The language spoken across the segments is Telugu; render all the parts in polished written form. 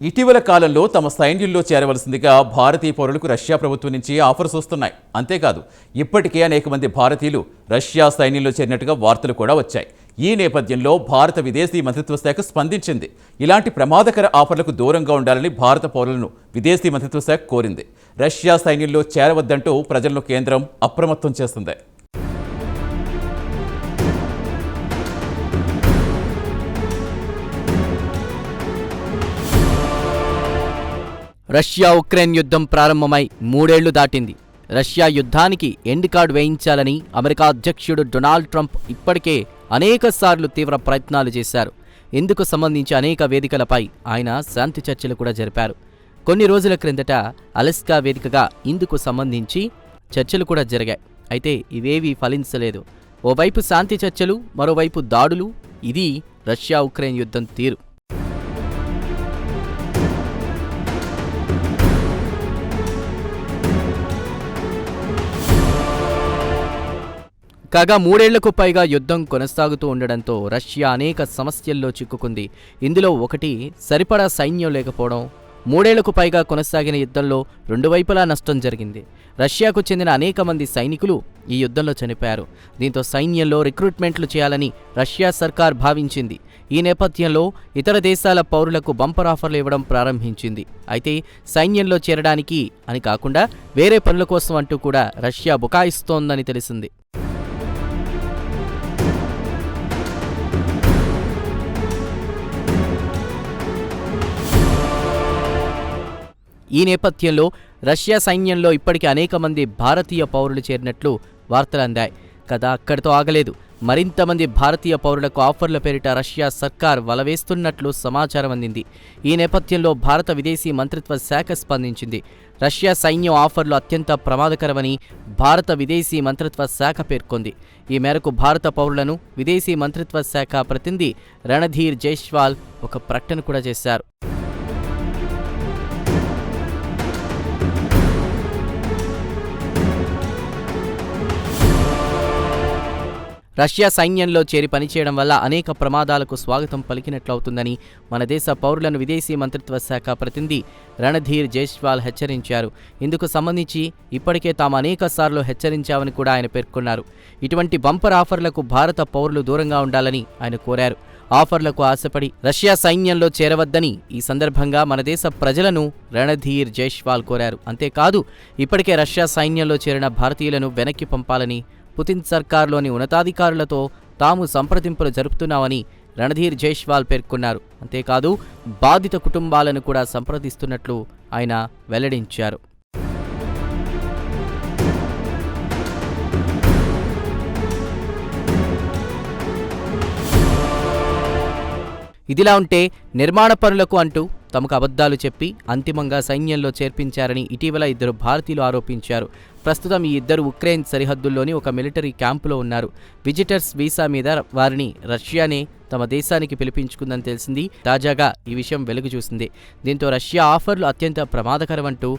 ఇటీవల కాలంలో తమ సైన్యంలో చేరవలసిందిగా భారతీయ పౌరులకు రష్యా ప్రభుత్వం నుంచి ఆఫర్స్ వస్తున్నాయి. అంతేకాదు ఇప్పటికే అనేక మంది భారతీయులు రష్యా సైన్యంలో చేరినట్టుగా వార్తలు కూడా వచ్చాయి. ఈ నేపథ్యంలో భారత విదేశీ మంత్రిత్వ శాఖ స్పందించింది. ఇలాంటి ప్రమాదకర ఆఫర్లకు దూరంగా ఉండాలని భారత పౌరులను విదేశీ మంత్రిత్వ శాఖ కోరింది. రష్యా సైన్యంలో చేరవద్దంటూ ప్రజలను కేంద్రం అప్రమత్తం చేస్తుంది. రష్యా ఉక్రెయిన్ యుద్ధం ప్రారంభమై 3 ఏళ్లు దాటింది. రష్యా యుద్ధానికి ఎండ్ కార్డ్ వేయించాలని అమెరికా అధ్యక్షుడు డొనాల్డ్ ట్రంప్ ఇప్పటికే అనేకసార్లు తీవ్ర ప్రయత్నాలు చేశారు. ఇందుకు సంబంధించి అనేక వేదికలపై ఆయన శాంతి చర్చలు కూడా జరిపారు. కొన్ని రోజుల క్రిందట అలస్కా వేదికగా ఇందుకు సంబంధించి చర్చలు కూడా జరిగాయి. అయితే ఇవేవీ ఫలించలేదు. ఓవైపు శాంతి చర్చలు, మరోవైపు దాడులు. ఇది రష్యా ఉక్రెయిన్ యుద్ధం తీరు. కాగా 3 ఏళ్లకు పైగా యుద్ధం కొనసాగుతూ ఉండడంతో రష్యా అనేక సమస్యల్లో చిక్కుకుంది. ఇందులో ఒకటి సరిపడా సైన్యం లేకపోవడం. 3 ఏళ్లకు పైగా కొనసాగిన యుద్ధంలో 2 వైపులా నష్టం జరిగింది. రష్యాకు చెందిన అనేక మంది సైనికులు ఈ యుద్ధంలో చనిపోయారు. దీంతో సైన్యంలో రిక్రూట్మెంట్లు చేయాలని రష్యా సర్కార్ భావించింది. ఈ నేపథ్యంలో ఇతర దేశాల పౌరులకు బంపర్ ఆఫర్లు ఇవ్వడం ప్రారంభించింది. అయితే సైన్యంలో చేరడానికి అని కాకుండా వేరే పనుల కోసం అంటూ కూడా రష్యా బుకాయిస్తోందని తెలిసింది. ఈ నేపథ్యంలో రష్యా సైన్యంలో ఇప్పటికే అనేక మంది భారతీయ పౌరులు చేరినట్లు వార్తలు అందాయి. కథ అక్కడితో ఆగలేదు. మరింత మంది భారతీయ పౌరులకు ఆఫర్ల పేరిట రష్యా సర్కార్ వలవేస్తున్నట్లు సమాచారం అందింది. ఈ నేపథ్యంలో భారత విదేశీ మంత్రిత్వ శాఖ స్పందించింది. రష్యా సైన్యం ఆఫర్లు అత్యంత ప్రమాదకరమని భారత విదేశీ మంత్రిత్వ శాఖ పేర్కొంది. ఈ మేరకు భారత పౌరులను విదేశీ మంత్రిత్వ శాఖ ప్రతినిధి రణధీర్ జైస్వాల్ ఒక ప్రకటన కూడా చేశారు. రష్యా సైన్యంలో చేరి పనిచేయడం వల్ల అనేక ప్రమాదాలకు స్వాగతం పలికినట్లవుతుందని మన దేశ పౌరులను విదేశీ మంత్రిత్వ శాఖ ప్రతినిధి రణధీర్ జైస్వాల్ హెచ్చరించారు. ఇందుకు సంబంధించి ఇప్పటికే తాము అనేకసార్లు హెచ్చరించామని కూడా ఆయన పేర్కొన్నారు. ఇటువంటి బంపర్ ఆఫర్లకు భారత పౌరులు దూరంగా ఉండాలని ఆయన కోరారు. ఆఫర్లకు ఆశపడి రష్యా సైన్యంలో చేరవద్దని ఈ సందర్భంగా మన దేశ ప్రజలను రణధీర్ జైస్వాల్ కోరారు. అంతేకాదు ఇప్పటికే రష్యా సైన్యంలో చేరిన భారతీయులను వెనక్కి పంపాలని పుతిన్ సర్కార్లోని ఉన్నతాధికారులతో తాము సంప్రదింపులు జరుపుతున్నామని రణధీర్ జైస్వాల్ పేర్కొన్నారు. అంతేకాదు బాధిత కుటుంబాలను కూడా సంప్రదిస్తున్నట్లు ఆయన వెల్లడించారు. ఇదిలా ఉంటే నిర్మాణ పనులకు అంటూ తమకు అబద్ధాలు చెప్పి అంతిమంగా సైన్యంలో చేర్పించారని ఇటీవల 2 భారతీయులు ఆరోపించారు. ప్రస్తుతం ఈ 2 ఉక్రెయిన్ సరిహద్దుల్లోని ఒక మిలిటరీ క్యాంపులో ఉన్నారు. విజిటర్స్ వీసా మీద వారిని రష్యానే తమ దేశానికి పిలిపించుకుందని తెలిసింది. తాజాగా ఈ విషయం వెలుగు చూసింది. దీంతో రష్యా ఆఫర్లు అత్యంత ప్రమాదకరమంటూ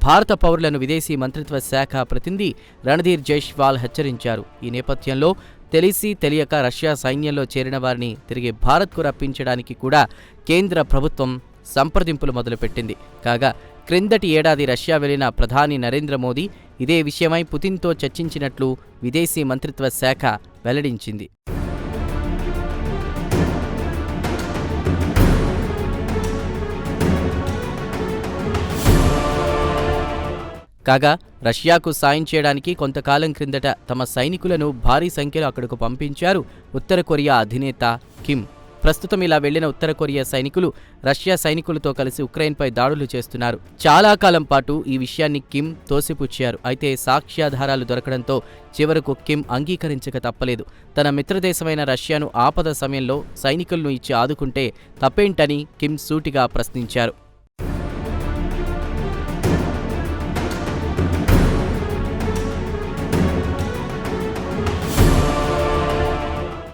భారత పౌరులను విదేశీ మంత్రిత్వ శాఖ ప్రతినిధి రణధీర్ జైస్వాల్ హెచ్చరించారు. ఈ నేపథ్యంలో తెలిసి తెలియక రష్యా సైన్యంలో చేరిన వారిని తిరిగి భారత్కు రప్పించడానికి కూడా కేంద్ర ప్రభుత్వం సంప్రదింపులు మొదలుపెట్టింది. కాగా క్రిందటి ఏడాది రష్యా వెళ్లిన ప్రధాని నరేంద్ర మోదీ ఇదే విషయమై పుతిన్తో చర్చించినట్లు విదేశీ మంత్రిత్వ శాఖ వెల్లడించింది. కాగా రష్యాకు సాయం చేయడానికి కొంతకాలం క్రిందట తమ సైనికులను భారీ సంఖ్యలో అక్కడకు పంపించారు ఉత్తర కొరియా అధినేత కిమ్. ప్రస్తుతం ఇలా వెళ్లిన ఉత్తర కొరియా సైనికులు రష్యా సైనికులతో కలిసి ఉక్రెయిన్పై దాడులు చేస్తున్నారు. చాలా కాలం పాటు ఈ విషయాన్ని కిమ్ తోసిపుచ్చారు. అయితే సాక్ష్యాధారాలు దొరకడంతో చివరకు కిమ్ అంగీకరించక తప్పలేదు. తన మిత్రదేశమైన రష్యాను ఆపద సమయంలో సైనికులను ఇచ్చి ఆదుకుంటే తప్పేంటని కిమ్ సూటిగా ప్రశ్నించారు.